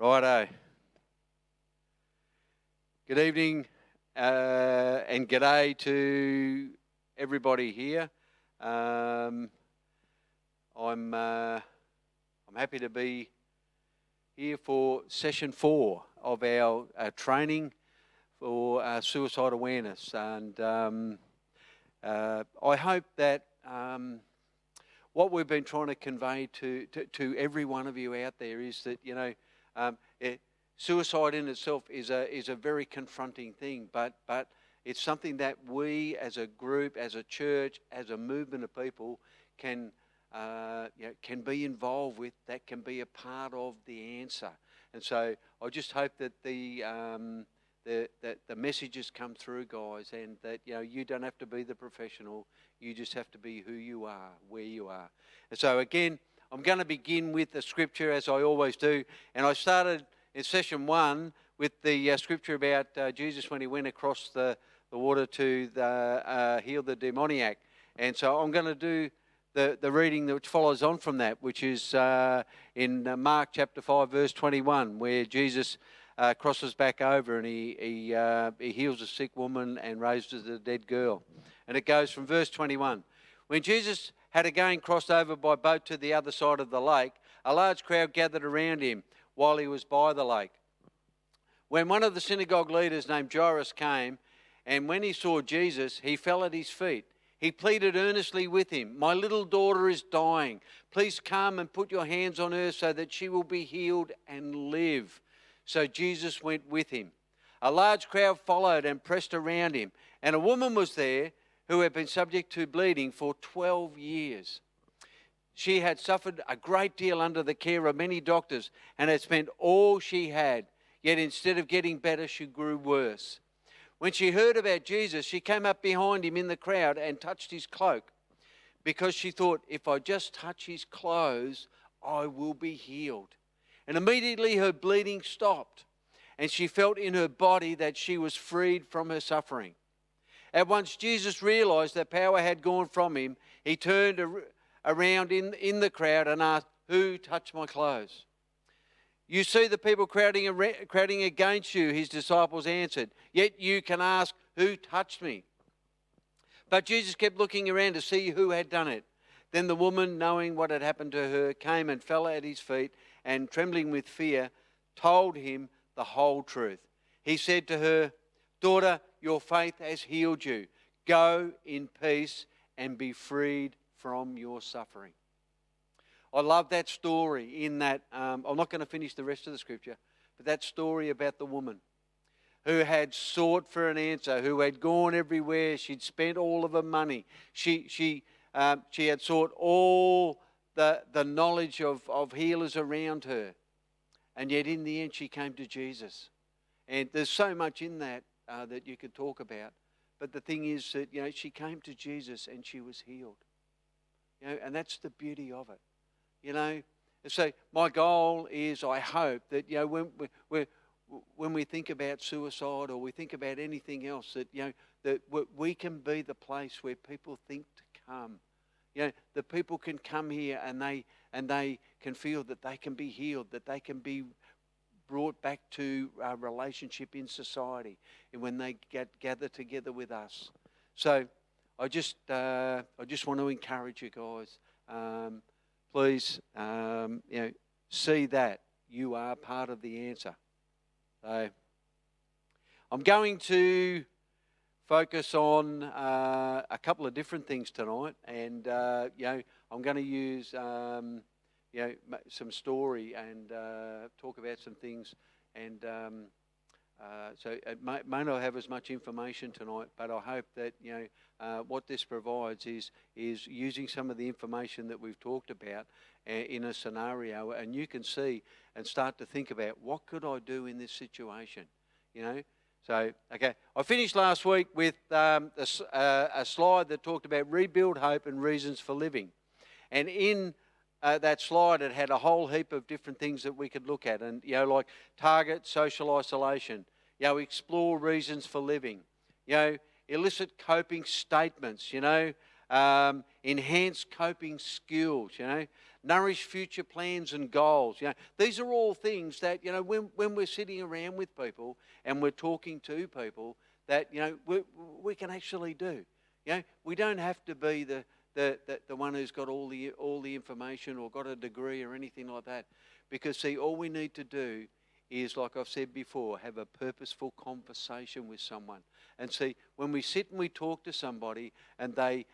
Righto. Good evening and g'day to everybody here. I'm happy to be here for session 4 of our training for suicide awareness, and I hope that what we've been trying to convey to every one of you out there is that suicide in itself is a very confronting thing, but it's something that we as a group, as a church, as a movement of people can be involved with, that can be a part of the answer. And so I just hope that the messages come through, guys, and that you don't have to be the professional. You just have to be who you are, where you are. And so again, I'm going to begin with the scripture as I always do. And I started in session 1 with the scripture about Jesus when he went across the water to heal the demoniac. And so I'm going to do the reading which follows on from that, which is in Mark chapter 5, verse 21, where Jesus crosses back over and he heals a sick woman and raises a dead girl. And it goes from verse 21. When Jesus had again crossed over by boat to the other side of the lake, a large crowd gathered around him while he was by the lake. When one of the synagogue leaders named Jairus came, and when he saw Jesus, he fell at his feet. He pleaded earnestly with him, "My little daughter is dying. Please come and put your hands on her so that she will be healed and live." So Jesus went with him. A large crowd followed and pressed around him, and a woman was there who had been subject to bleeding for 12 years. She had suffered a great deal under the care of many doctors and had spent all she had, yet instead of getting better, she grew worse. When she heard about Jesus, she came up behind him in the crowd and touched his cloak, because she thought, if I just touch his clothes, I will be healed. And immediately her bleeding stopped, and she felt in her body that she was freed from her suffering. At once Jesus realized that power had gone from him. He turned around in the crowd and asked, "Who touched my clothes?" "You see the people crowding against you," his disciples answered. "Yet you can ask, 'Who touched me?'" But Jesus kept looking around to see who had done it. Then the woman, knowing what had happened to her, came and fell at his feet and, trembling with fear, told him the whole truth. He said to her, "Daughter, your faith has healed you. Go in peace and be freed from your suffering." I love that story in that, I'm not going to finish the rest of the scripture, but that story about the woman who had sought for an answer, who had gone everywhere. She'd spent all of her money. She had sought all the knowledge of healers around her. And yet in the end she came to Jesus. And there's so much in that that you could talk about. But the thing is that, she came to Jesus and she was healed. And that's the beauty of it. So my goal is, I hope that when we think about suicide or we think about anything else, that we can be the place where people think to come. The people can come here and they can feel that they can be healed, that they can be brought back to a relationship in society, and when they gather together with us. So I just want to encourage you guys. Please, see that you are part of the answer. So I'm going to focus on a couple of different things tonight, and I'm going to use some story and talk about some things, and so it may not have as much information tonight, but I hope that what this provides is using some of the information that we've talked about in a scenario, and you can see and start to think about, what could I do in this situation? So, okay, I finished last week with a slide that talked about rebuild hope and reasons for living, and in that slide, it had a whole heap of different things that we could look at, and like target social isolation, explore reasons for living, illicit coping statements, enhance coping skills, nourish future plans and goals. These are all things that, when we're sitting around with people and we're talking to people, that, we can actually do. We don't have to be the one who's got all the information or got a degree or anything like that. Because, see, all we need to do is, like I've said before, have a purposeful conversation with someone. And see, when we sit and we talk to somebody and they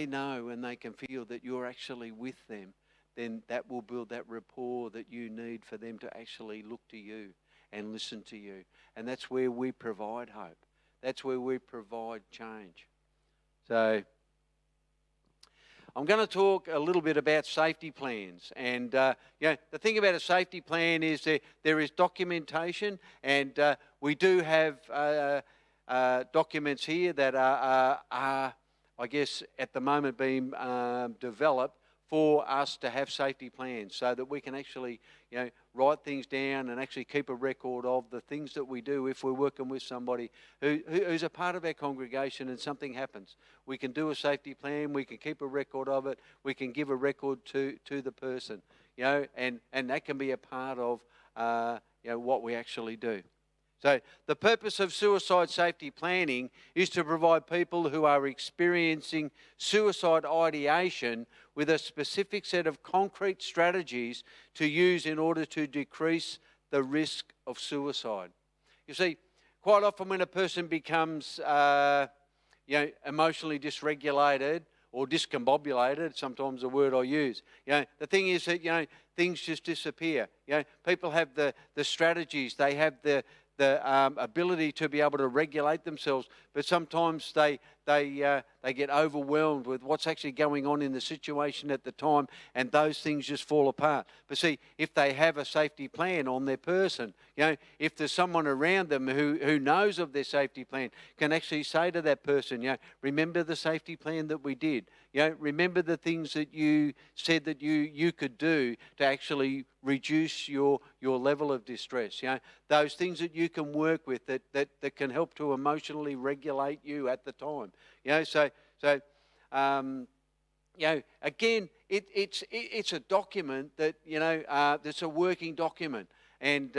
know and they can feel that you're actually with them, then that will build that rapport that you need for them to actually look to you and listen to you. And that's where we provide hope. That's where we provide change. So I'm going to talk a little bit about safety plans. And, the thing about a safety plan is there is documentation, and we do have documents here that are, I guess, at the moment being developed for us to have safety plans so that we can actually, write things down and actually keep a record of the things that we do if we're working with somebody who's a part of our congregation and something happens. We can do a safety plan, we can keep a record of it, we can give a record to the person, and that can be a part of, what we actually do. So the purpose of suicide safety planning is to provide people who are experiencing suicide ideation with a specific set of concrete strategies to use in order to decrease the risk of suicide. You see, quite often when a person becomes emotionally dysregulated or discombobulated, sometimes the word I use, the thing is that, things just disappear. People have the strategies, they have the ability to be able to regulate themselves, but sometimes they get overwhelmed with what's actually going on in the situation at the time, and those things just fall apart. But see, if they have a safety plan on their person, if there's someone around them who knows of their safety plan, can actually say to that person, remember the safety plan that we did. Remember the things that you said that you could do to actually reduce your level of distress. Those things that you can work with that can help to emotionally regulate you at the time. Again, it's a document that that's a working document, and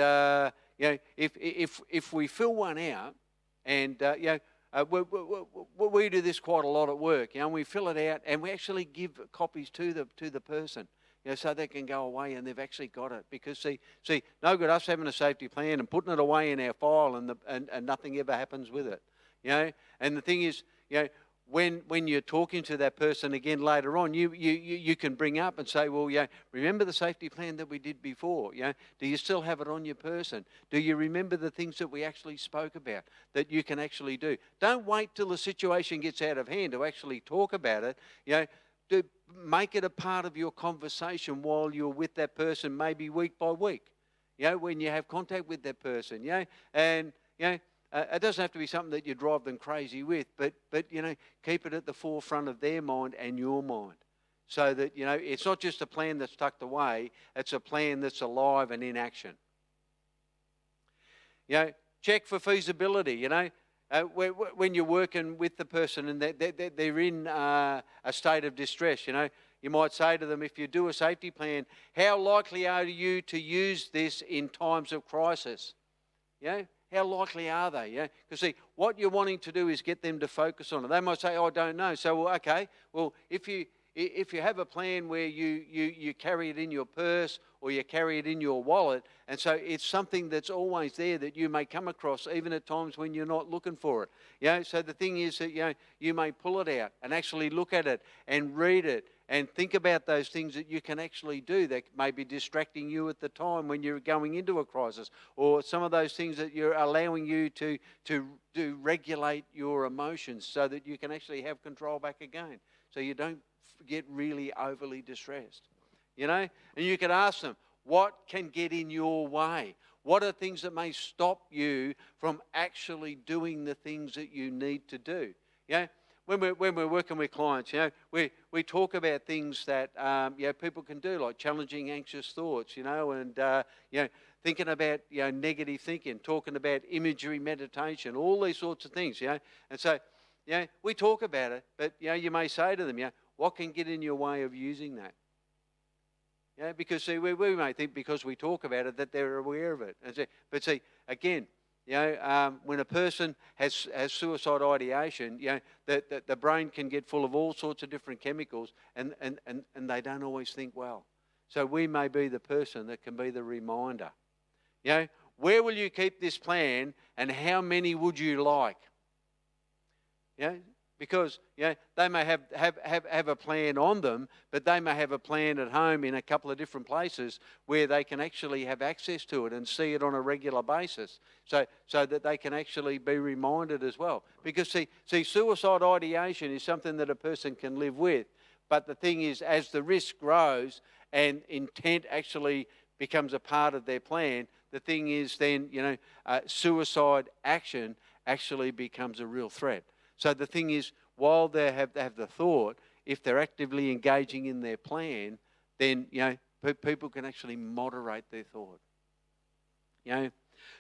if we fill one out, and we do this quite a lot at work, and we fill it out and we actually give copies to the person, so they can go away and they've actually got it. Because see, no good us having a safety plan and putting it away in our file and nothing ever happens with it, And the thing is, when you're talking to that person again later on, you can bring up and say, well, remember the safety plan that we did before? Do you still have it on your person? Do you remember the things that we actually spoke about that you can actually do? Don't wait till the situation gets out of hand to actually talk about it. To make it a part of your conversation while you're with that person, maybe week by week. When you have contact with that person. And it doesn't have to be something that you drive them crazy with, but keep it at the forefront of their mind and your mind, so that it's not just a plan that's tucked away; it's a plan that's alive and in action. Check for feasibility. When you're working with the person and they're in a state of distress, you might say to them, if you do a safety plan, how likely are you to use this in times of crisis? How likely are they? Because see, what you're wanting to do is get them to focus on it. They might say, I don't know. So, okay, well, if you have a plan where you carry it in your purse or you carry it in your wallet, and so it's something that's always there that you may come across even at times when you're not looking for it. So the thing is that you may pull it out and actually look at it and read it and think about those things that you can actually do that may be distracting you at the time when you're going into a crisis, or some of those things that you're allowing you to regulate your emotions so that you can actually have control back again, so you don't get really overly distressed. And you could ask them, what can get in your way? What are things that may stop you from actually doing the things that you need to do? When we're working with clients, we talk about things that people can do, like challenging anxious thoughts, and thinking about negative thinking, talking about imagery meditation, all these sorts of things, And so we talk about it, but you may say to them, What can get in your way of using that? Yeah, because see, we may think because we talk about it that they're aware of it. But see, again, when a person has suicide ideation, the brain can get full of all sorts of different chemicals, and they don't always think well. So we may be the person that can be the reminder. Where will you keep this plan, and how many would you like? Because they may have a plan on them, but they may have a plan at home in a couple of different places where they can actually have access to it and see it on a regular basis, so that they can actually be reminded as well. Because see, suicide ideation is something that a person can live with, but the thing is, as the risk grows and intent actually becomes a part of their plan, the thing is then suicide action actually becomes a real threat. So the thing is, while they have the thought, if they're actively engaging in their plan, then people can actually moderate their thought.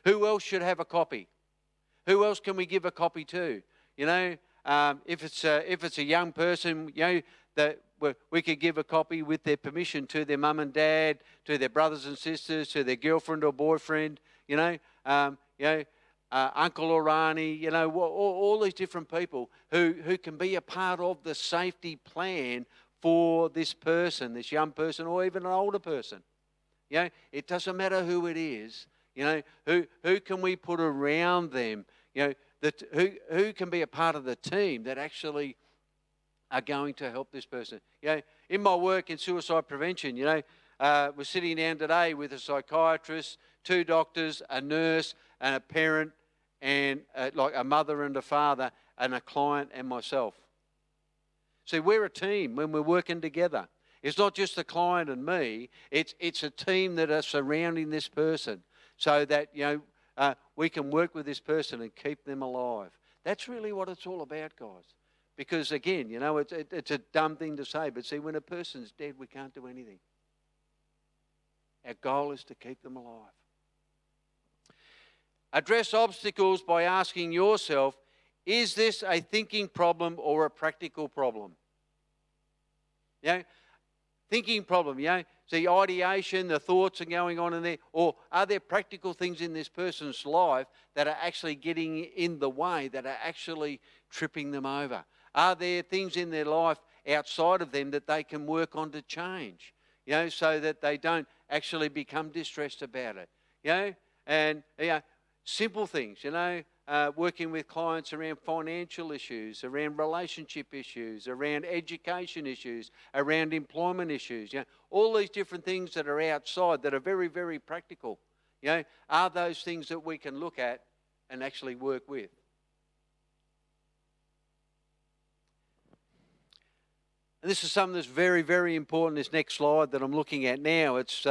Who else should have a copy? Who else can we give a copy to? If it's a young person, that we could give a copy with their permission to their mum and dad, to their brothers and sisters, to their girlfriend or boyfriend. Uncle or auntie, all these different people who can be a part of the safety plan for this person, this young person, or even an older person. It doesn't matter who it is. Who can we put around them? Who can be a part of the team that actually are going to help this person? In my work in suicide prevention, we're sitting down today with a psychiatrist, 2 doctors, a nurse, and a parent, and like a mother and a father, and a client and myself. See, we're a team when we're working together. It's not just the client and me. It's a team that are surrounding this person so that we can work with this person and keep them alive. That's really what it's all about, guys. Because again, it's a dumb thing to say, but see, when a person's dead, we can't do anything. Our goal is to keep them alive. Address obstacles by asking yourself, is this a thinking problem or a practical problem? Thinking problem, see, ideation, the thoughts are going on in there, or are there practical things in this person's life that are actually getting in the way, that are actually tripping them over? Are there things in their life outside of them that they can work on to change, so that they don't actually become distressed about it? And simple things, working with clients around financial issues, around relationship issues, around education issues, around employment issues, all these different things that are outside that are very, very practical, are those things that we can look at and actually work with. And this is something that's very, very important, this next slide that I'm looking at now. It's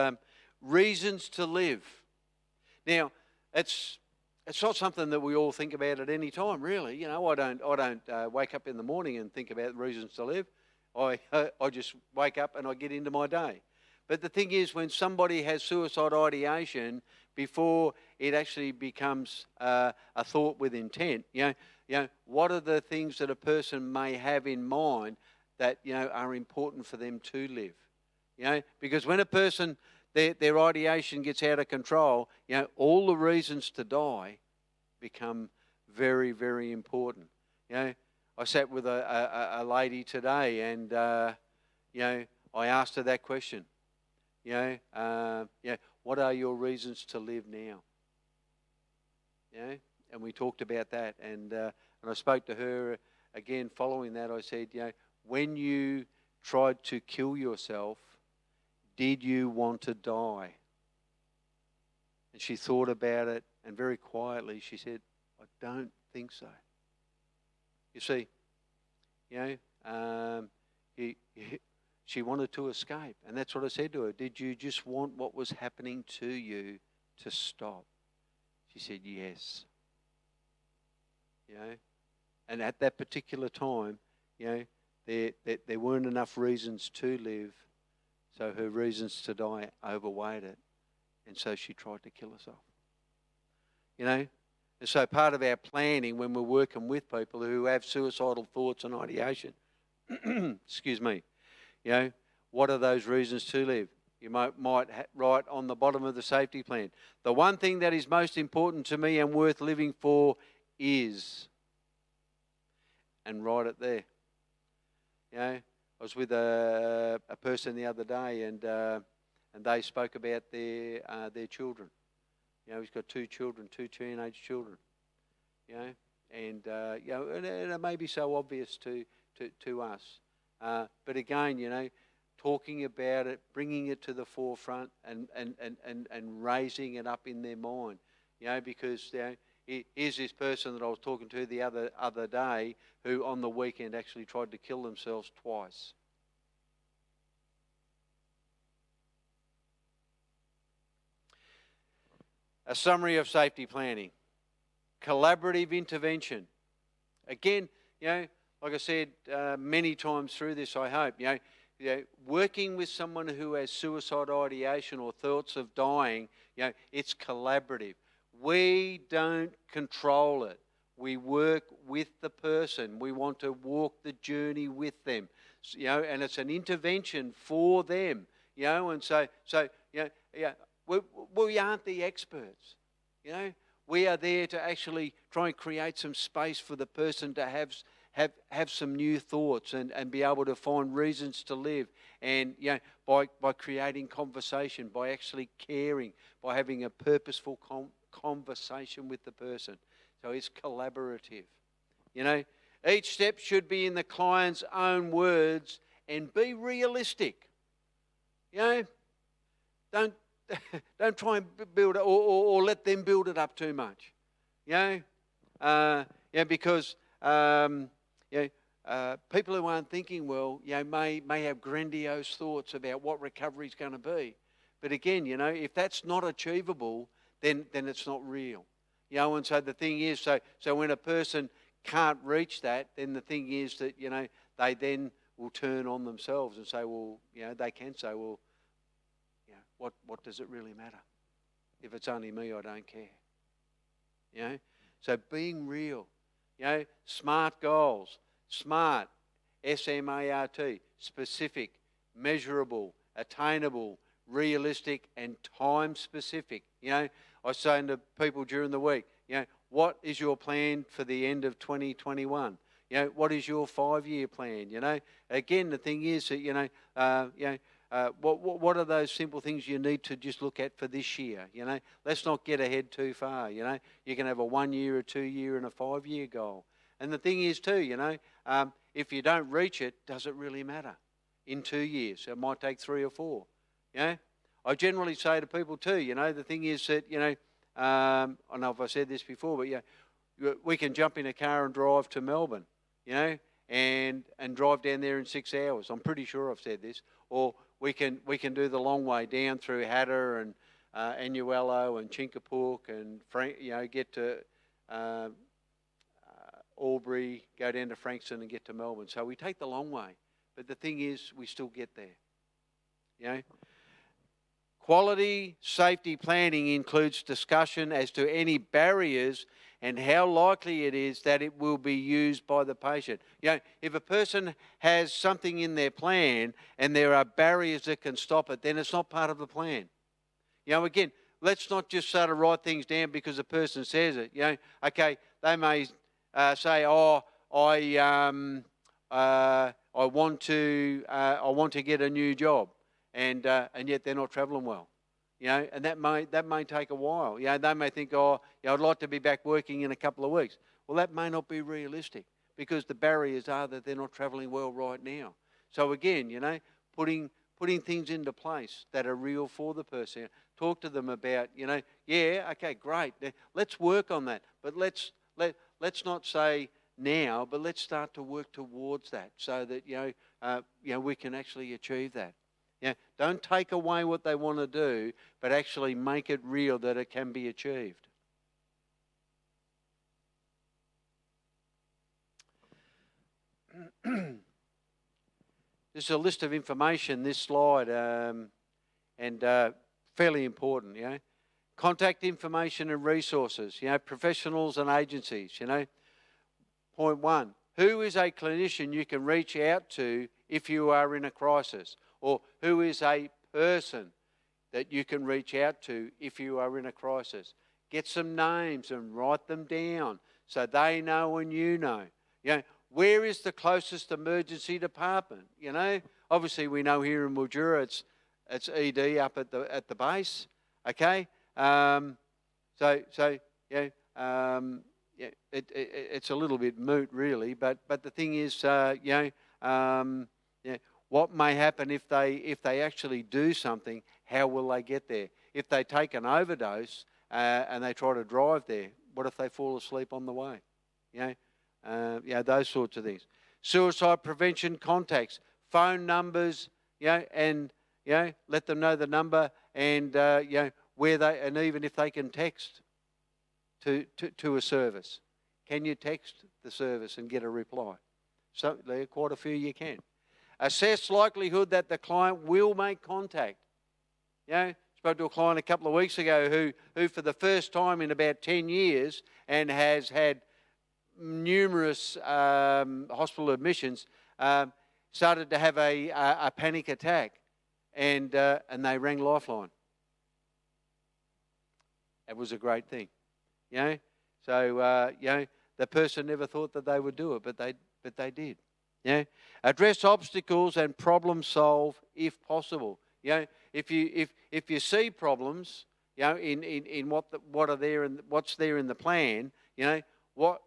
reasons to live. Now, it's not something that we all think about at any time, really. I don't wake up in the morning and think about reasons to live. I just wake up and I get into my day. But the thing is, when somebody has suicide ideation, before it actually becomes a thought with intent, what are the things that a person may have in mind that are important for them to live? Because when a person, their ideation gets out of control, all the reasons to die become very, very important. I sat with a lady today, and I asked her that question. What are your reasons to live now? And we talked about that, and I spoke to her again following that. I said, when you tried to kill yourself, did you want to die? And she thought about it, and very quietly she said, I don't think so. You see, she wanted to escape. And that's what I said to her. Did you just want what was happening to you to stop? She said, yes. And at that particular time, there weren't enough reasons to live, so her reasons to die overweighed it, and so she tried to kill herself. And so part of our planning when we're working with people who have suicidal thoughts and ideation, Excuse me. You know, what are those reasons to live? You might write on the bottom of the safety plan, the one thing that is most important to me and worth living for is, and write it there. You know, I was with a person the other day, and they spoke about their children. You know, he's got 2 children, 2 teenage children. You know, and you know, and it may be so obvious to us, but again, you know, talking about it, bringing it to the forefront, and raising it up in their mind. You know, because you know, here's this person that I was talking to the other day, who on the weekend actually tried to kill themselves twice. A summary of safety planning. Collaborative intervention. Again, you know, like I said many times through this, I hope, you know, working with someone who has suicidal ideation or thoughts of dying, you know, it's collaborative. We don't control it. We work with the person. We want to walk the journey with them, you know, and it's an intervention for them, you know, and so you know, yeah, we aren't the experts, you know. We are there to actually try and create some space for the person to have some new thoughts and be able to find reasons to live. And you know, by creating conversation, by actually caring, by having a purposeful conversation with the person. So it's collaborative. You know, each step should be in the client's own words and be realistic. You know, don't try and build it or let them build it up too much. You know, yeah, because you know, people who aren't thinking well, you know, may have grandiose thoughts about what recovery is going to be. But again, you know, if that's not achievable, then it's not real. You know, and so the thing is, so when a person can't reach that, then the thing is that, you know, they then will turn on themselves and say, well, you know, they can say, well, you know, what does it really matter? If it's only me, I don't care. You know, so being real, you know, SMART goals, SMART, SMART, specific, measurable, attainable, realistic, and time specific. You know, I was saying to people during the week, you know, what is your plan for the end of 2021? You know, what is your 5-year plan? You know, again, the thing is that, you know, what are those simple things you need to just look at for this year? You know, let's not get ahead too far. You know, you can have a 1-year, a 2-year, and a 5-year goal. And the thing is too, you know, if you don't reach it, does it really matter? In 2 years, it might take 3 or 4. You know, I generally say to people too, you know, the thing is that, you know, I don't know if I said this before, but yeah, we can jump in a car and drive to Melbourne, you know, and drive down there in 6 hours. I'm pretty sure I've said this. Or we can do the long way down through Hatter and Annuello and Chinkapook and you know, get to Albury, go down to Frankston and get to Melbourne. So we take the long way, but the thing is, we still get there. You know, quality safety planning includes discussion as to any barriers and how likely it is that it will be used by the patient. You know, if a person has something in their plan and there are barriers that can stop it, then it's not part of the plan. You know, again, let's not just sort of write things down because a person says it. You know, okay, they may say, "Oh, I want to get a new job," and yet they're not travelling well. You know, and that may take a while. You know, they may think, "Oh, you know, I'd like to be back working in a couple of weeks." Well, that may not be realistic because the barriers are that they're not travelling well right now. So again, you know, putting things into place that are real for the person. Talk to them about, you know, yeah, okay, great. Let's work on that, but let's not say now, but let's start to work towards that so that you know we can actually achieve that. Yeah, don't take away what they want to do, but actually make it real that it can be achieved. There's a list of information, this slide, and fairly important, you know. Contact information and resources, you know, professionals and agencies, you know. Point 1, who is a clinician you can reach out to if you are in a crisis? Or who is a person that you can reach out to if you are in a crisis? Get some names and write them down so they know and you know. Where is the closest emergency department? Obviously we know here in Mildura it's ED up at the base. Okay, it's a little bit moot really, but the thing is, what may happen if they actually do something? How will they get there? If they take an overdose and they try to drive there, what if they fall asleep on the way? Those sorts of things. Suicide prevention contacts, phone numbers, and let them know the number and where they, and even if they can text to a service. Can you text the service and get a reply? So there are quite a few you can. Assess likelihood that the client will make contact. Spoke to a client a couple of weeks ago who for the first time in about 10 years and has had numerous hospital admissions, started to have a panic attack, and they rang Lifeline. It was a great thing, So the person never thought that they would do it, but they did. Address obstacles and problem solve if possible. If you see problems, in what are there and what's there in the plan, what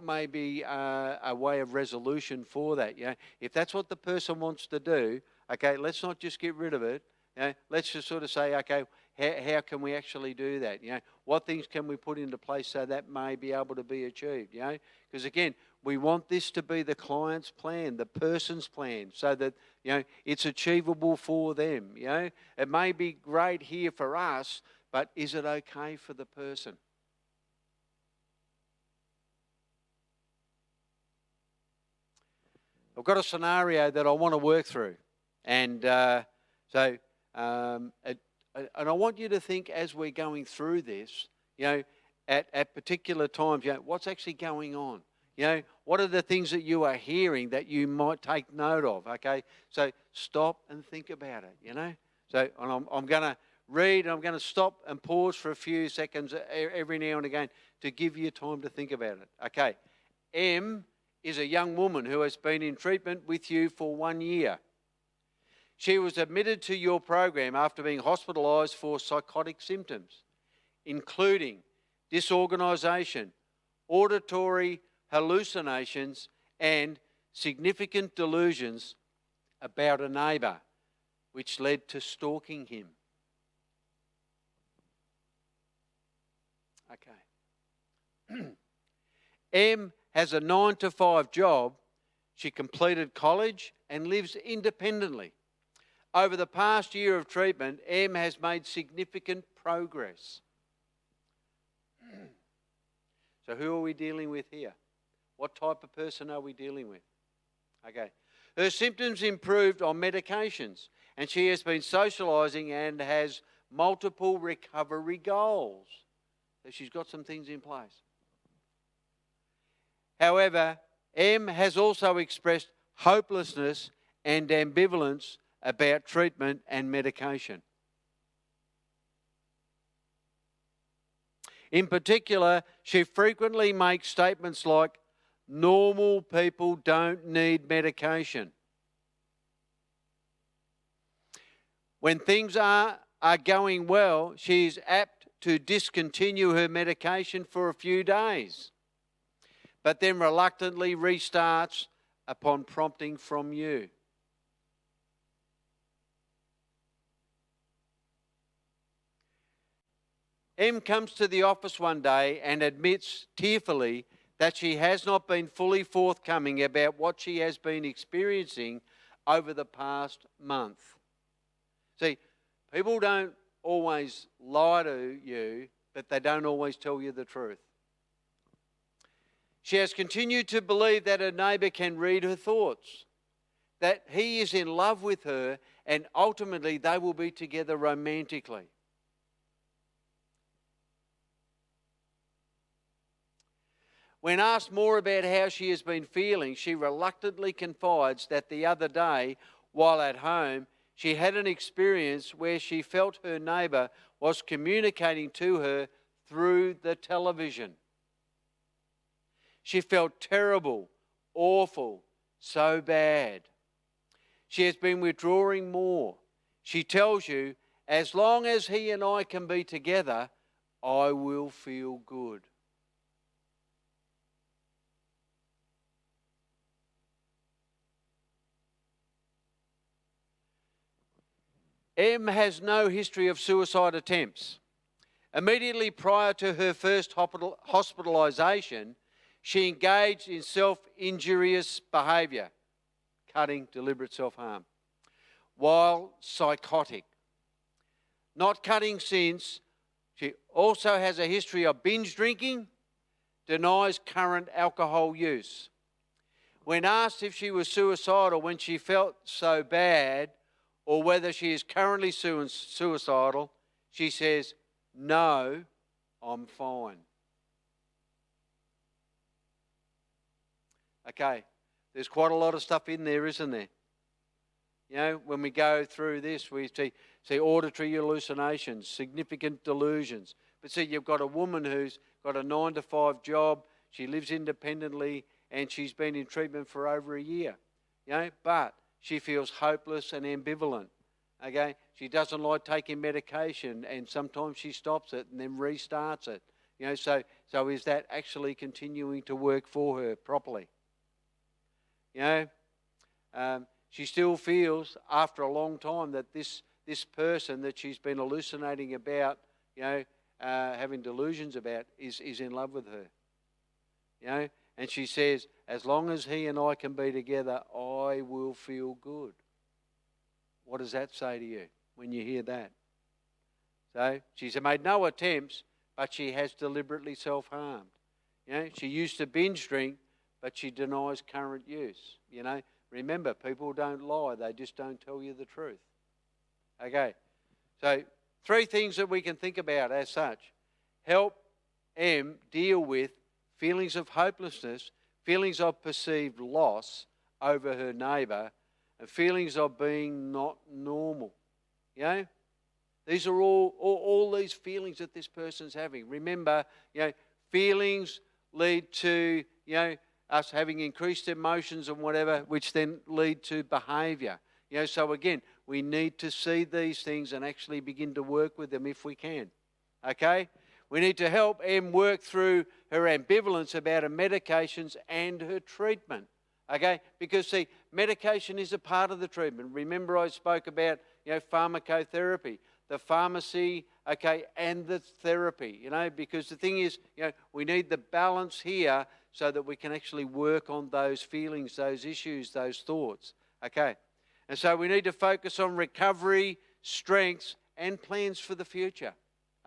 may be a way of resolution for that. If that's what the person wants to do, okay, let's not just get rid of it. Let's just sort of say, okay, how can we actually do that? What things can we put into place so that may be able to be achieved? Because again, we want this to be the client's plan, the person's plan, so that it's achievable for them. It may be great here for us, but is it okay for the person? I've got a scenario that I want to work through, and and I want you to think as we're going through this, at particular times, what's actually going on? What are the things that you are hearing that you might take note of? Okay, so stop and think about it. So I'm going to read, and I'm going to stop and pause for a few seconds every now and again to give you time to think about it. Okay, M is a young woman who has been in treatment with you for 1 year. She was admitted to your program after being hospitalised for psychotic symptoms, including disorganisation, auditory hallucinations, and significant delusions about a neighbour, which led to stalking him. Okay. M has a 9-to-5 job. She completed college and lives independently. Over the past year of treatment, M has made significant progress. So who are we dealing with here? What type of person are we dealing with? Okay. Her symptoms improved on medications, and she has been socialising and has multiple recovery goals. So she's got some things in place. However, M has also expressed hopelessness and ambivalence about treatment and medication. In particular, she frequently makes statements like, "Normal people don't need medication." When things are going well, she is apt to discontinue her medication for a few days, but then reluctantly restarts upon prompting from you. M comes to the office one day and admits tearfully that she has not been fully forthcoming about what she has been experiencing over the past month. See, people don't always lie to you, but they don't always tell you the truth. She has continued to believe that her neighbour can read her thoughts, that he is in love with her, and ultimately they will be together romantically. When asked more about how she has been feeling, she reluctantly confides that the other day, while at home, she had an experience where she felt her neighbour was communicating to her through the television. She felt terrible, awful, so bad. She has been withdrawing more. She tells you, as long as he and I can be together, I will feel good. Em has no history of suicide attempts. Immediately prior to her first hospitalisation, she engaged in self-injurious behaviour, cutting, deliberate self-harm, while psychotic. Not cutting since, she also has a history of binge drinking, denies current alcohol use. When asked if she was suicidal when she felt so bad, or whether she is currently suicidal, she says, "No, I'm fine." Okay, there's quite a lot of stuff in there, isn't there? You know, when we go through this, we see auditory hallucinations, significant delusions. But see, you've got a woman who's got a 9-to-5 job, she lives independently, and she's been in treatment for over a year. You know, but she feels hopeless and ambivalent. Okay, she doesn't like taking medication, and sometimes she stops it and then restarts it. You know, so is that actually continuing to work for her properly? You know, she still feels after a long time that this person that she's been hallucinating about, you know, having delusions about, is in love with her. You know, and she says, as long as he and I can be together, I will feel good. What does that say to you when you hear that? So she's made no attempts, but she has deliberately self-harmed. You know, she used to binge drink, but she denies current use. You know, remember, people don't lie, they just don't tell you the truth. Okay, so 3 things that we can think about as such. Help M deal with feelings of hopelessness, feelings of perceived loss over her neighbour, and feelings of being not normal. You know, these are all these feelings that this person's having. Remember, you know, feelings lead to, you know, us having increased emotions and whatever, which then lead to behaviour. You know, so again, we need to see these things and actually begin to work with them if we can. Okay? We need to help Em work through her ambivalence about her medications and her treatment. Okay? Because, see, medication is a part of the treatment. Remember I spoke about, you know, pharmacotherapy, the pharmacy, okay, and the therapy, you know, because the thing is, you know, we need the balance here so that we can actually work on those feelings, those issues, those thoughts. Okay? And so we need to focus on recovery, strengths, and plans for the future.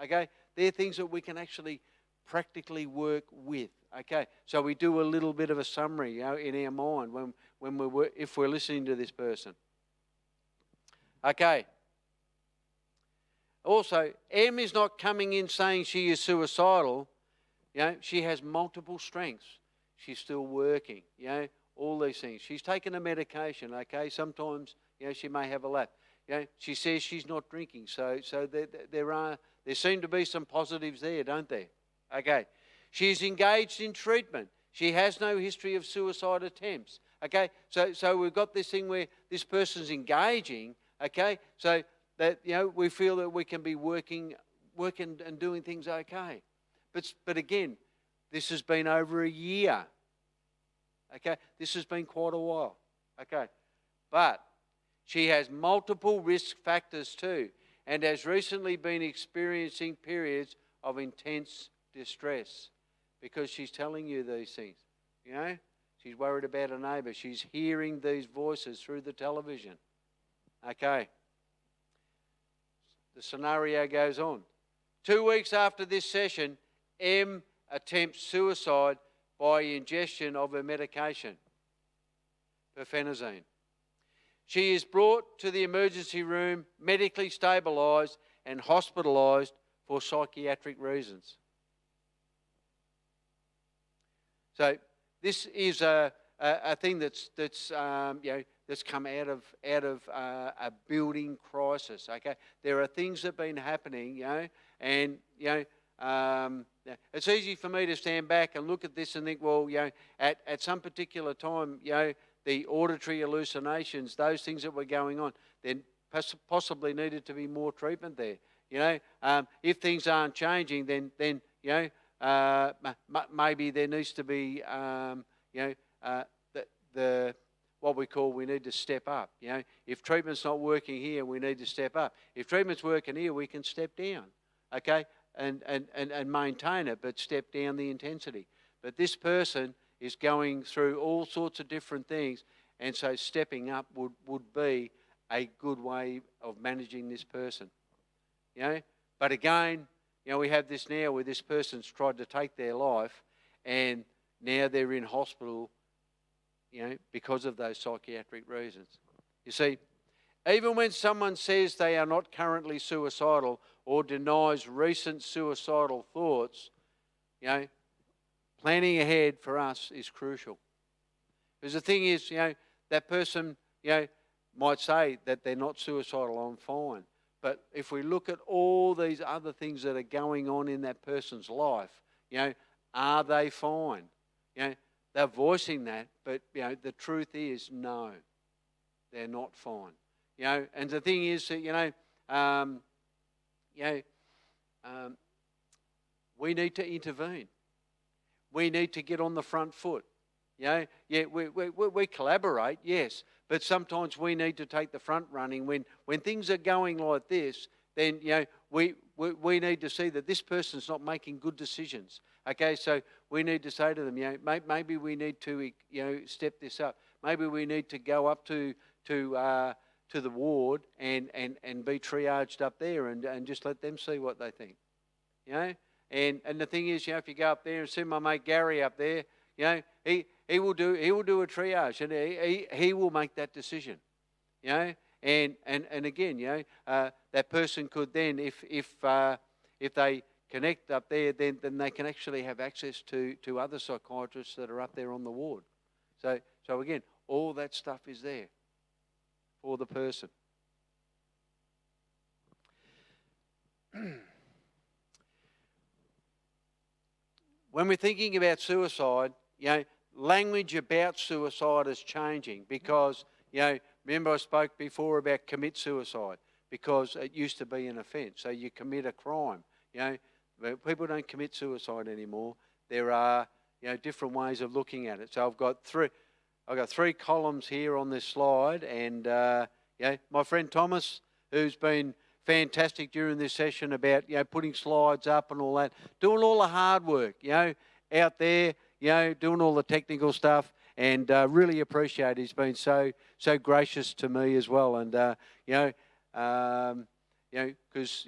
Okay? They're things that we can actually practically work with. Okay, so we do a little bit of a summary, you know, in our mind if we're listening to this person. Okay. Also, Em is not coming in saying she is suicidal. You know, she has multiple strengths. She's still working. You know, all these things. She's taken a medication. Okay, sometimes, you know, she may have a lapse. You know, she says she's not drinking. So there seem to be some positives there, don't there? Okay. She's engaged in treatment. She has no history of suicide attempts. Okay, so we've got this thing where this person's engaging. Okay, so that, you know, we feel that we can be working and doing things okay. But again, this has been over a year. Okay, this has been quite a while. Okay, but she has multiple risk factors too, and has recently been experiencing periods of intense distress. Because she's telling you these things, you know. She's worried about her neighbour. She's hearing these voices through the television. Okay. The scenario goes on. 2 weeks after this session, Em attempts suicide by ingestion of her medication, perfenazine. She is brought to the emergency room, medically stabilised and hospitalised for psychiatric reasons. So this is a thing that's that's come out of a building crisis. Okay, there are things that have been happening, and it's easy for me to stand back and look at this and think, well, at some particular time, the auditory hallucinations, those things that were going on, then possibly needed to be more treatment there. If things aren't changing, then maybe there needs to be the what we need to step up. If treatment's not working here, we need to step up. If treatment's working here, we can step down, okay, and maintain it, but step down the intensity. But this person is going through all sorts of different things, and so stepping up would be a good way of managing this person. But again, we have this now where this person's tried to take their life, and now they're in hospital, because of those psychiatric reasons. You see, even when someone says they are not currently suicidal or denies recent suicidal thoughts, planning ahead for us is crucial. Because the thing is, that person, might say that they're not suicidal, I'm fine. But if we look at all these other things that are going on in that person's life, are they fine? They're voicing that, but the truth is no, they're not fine. And the thing is that we need to intervene. We need to get on the front foot. We collaborate, yes, but sometimes we need to take the front running. When things are going like this, then we need to see that this person's not making good decisions. Okay, so we need to say to them, maybe we need to step this up. Maybe we need to go up to the ward and be triaged up there and just let them see what they think. And the thing is, if you go up there and see my mate Gary up there, he will do a triage, and he will make that decision. And again, that person could then, if they connect up there, then they can actually have access to other psychiatrists that are up there on the ward. So again, all that stuff is there for the person. When we're thinking about suicide, language about suicide is changing because, remember I spoke before about commit suicide because it used to be an offence. So you commit a crime. People don't commit suicide anymore. There are, different ways of looking at it. So I've got three columns here on this slide, and my friend Thomas, who's been fantastic during this session about putting slides up and all that, doing all the hard work, out there, doing all the technical stuff, and really appreciate it. He's been so gracious to me as well, and because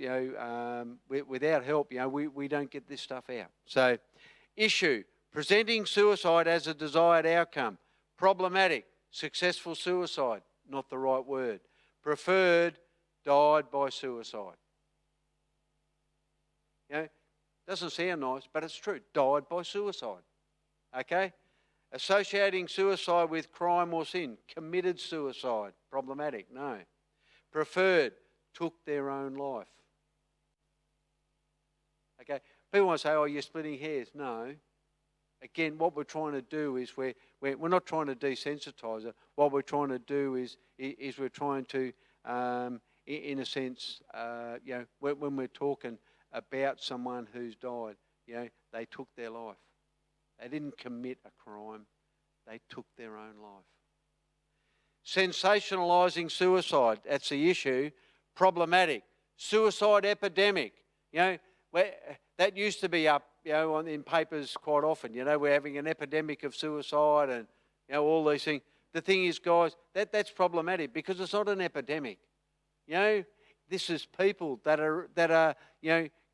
without help, we don't get this stuff out. So, issue: presenting suicide as a desired outcome. Problematic: successful suicide, not the right word. Preferred: died by suicide. Doesn't sound nice, but it's true. Died by suicide. Okay? Associating suicide with crime or sin. Committed suicide. Problematic. No. Preferred: took their own life. Okay? People want to say, oh, you're splitting hairs. No. Again, what we're trying to do is we're not trying to desensitise it. What we're trying to do is we're trying to, in a sense, when we're talking about someone who's died, they took their life. They didn't commit a crime. They took their own life. Sensationalising suicide, that's the issue. Problematic. Suicide epidemic. That used to be up, in papers quite often. We're having an epidemic of suicide and, all these things. The thing is, guys, that's problematic because it's not an epidemic. This is people that are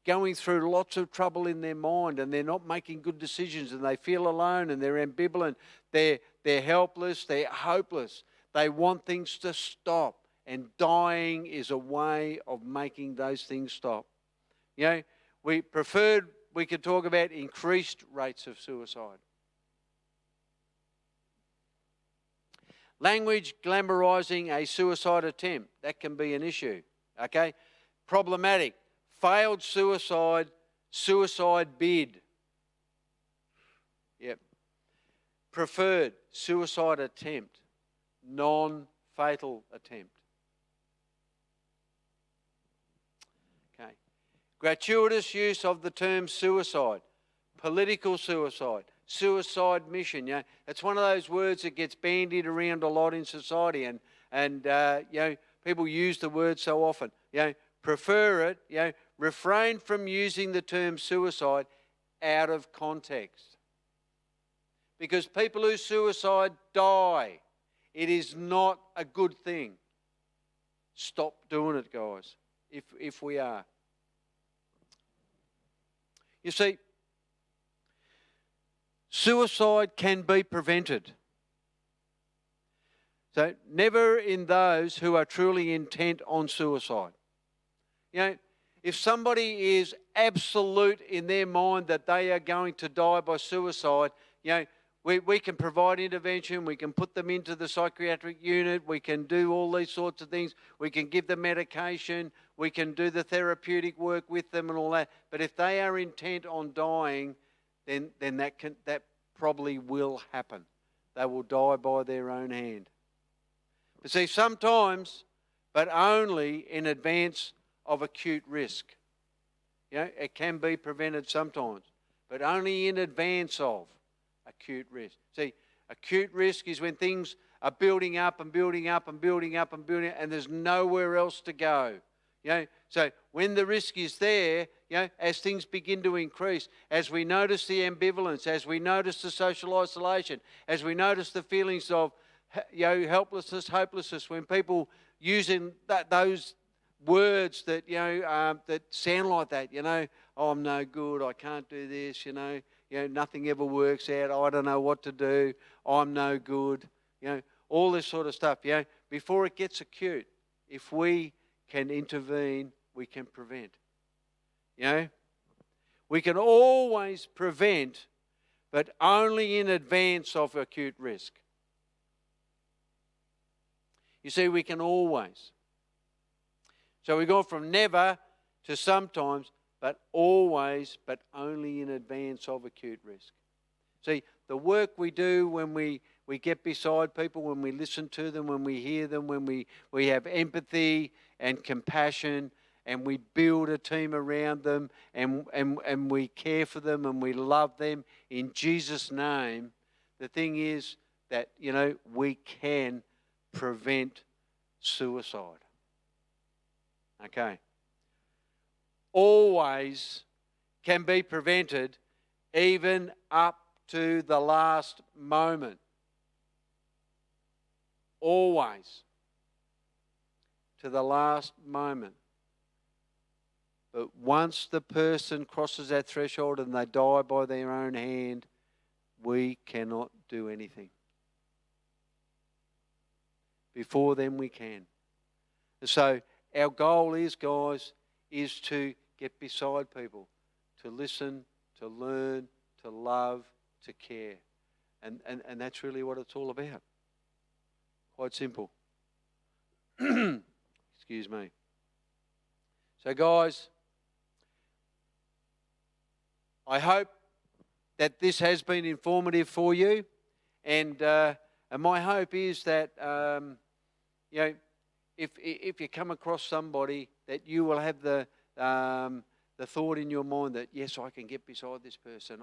going through lots of trouble in their mind, and they're not making good decisions, and they feel alone, and they're ambivalent. They're helpless. They're hopeless. They want things to stop, and dying is a way of making those things stop. We could talk about increased rates of suicide. Language glamorizing a suicide attempt. That can be an issue. Okay? Problematic. Failed suicide, suicide bid. Yep. Preferred, suicide attempt. Non-fatal attempt. Okay. Gratuitous use of the term suicide. Political suicide. Suicide mission. You know, it's one of those words that gets bandied around a lot in society, and you know, people use the word so often. You know, prefer it. You know, refrain from using the term suicide out of context, because people who suicide die. It is not a good thing. Stop doing it, guys. If we are, you see. Suicide can be prevented. So never in those who are truly intent on suicide. You know, if somebody is absolute in their mind that they are going to die by suicide, you know, we can provide intervention, we can put them into the psychiatric unit, we can do all these sorts of things, we can give them medication, we can do the therapeutic work with them and all that. But if they are intent on dying, then that probably will happen. They will die by their own hand. But see, sometimes, but only in advance of acute risk. You know, it can be prevented sometimes, but only in advance of acute risk. See, acute risk is when things are building up and building up and building up and building up, and there's nowhere else to go. You know, so when the risk is there, you know, as things begin to increase, as we notice the ambivalence, as we notice the social isolation, as we notice the feelings of, you know, helplessness, hopelessness, when people using those words that, you know, that sound like that, you know, oh, I'm no good, I can't do this, you know, nothing ever works out, I don't know what to do, I'm no good, you know, all this sort of stuff, you know, before it gets acute, if we can intervene, we can prevent. You know, we can always prevent, but only in advance of acute risk. You see, we can always. So we go from never to sometimes, but always, but only in advance of acute risk. See, the work we do when we get beside people, when we listen to them, when we hear them, when we have empathy and compassion, and we build a team around them, and we care for them, and we love them in Jesus' name, the thing is that, you know, we can prevent suicide. Okay. Always can be prevented, even up to the last moment. Always. To the last moment. But once the person crosses that threshold and they die by their own hand, we cannot do anything. Before then we can. So our goal is, guys, is to get beside people, to listen, to learn, to love, to care. And that's really what it's all about. Quite simple. Excuse me. So, guys, I hope that this has been informative for you, and my hope is that you know, if you come across somebody, that you will have the thought in your mind that, yes, I can get beside this person.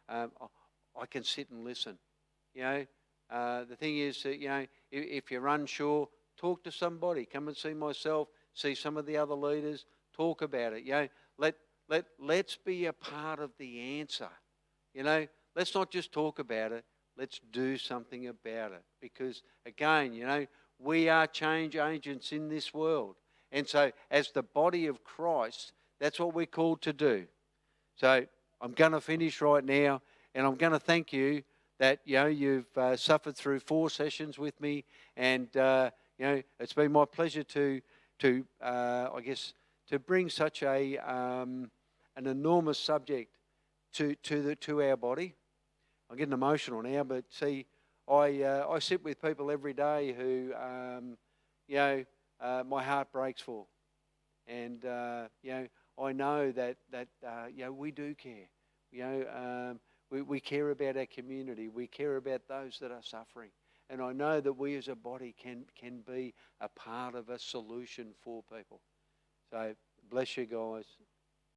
I can sit and listen. You know, the thing is that, you know, if you're unsure, talk to somebody. Come and see myself. See some of the other leaders. Talk about it. You know, let's be a part of the answer. You know, let's not just talk about it. Let's do something about it. Because again, you know, we are change agents in this world. And so as the body of Christ, that's what we're called to do. So I'm going to finish right now, and I'm going to thank you that, you know, you've suffered through 4 sessions with me, and you know, it's been my pleasure to I guess to bring such an enormous subject to our body. I'm getting emotional now, but see, I sit with people every day who, my heart breaks for. And, I know that we do care. We care about our community. We care about those that are suffering. And I know that we as a body can be a part of a solution for people. So bless you guys.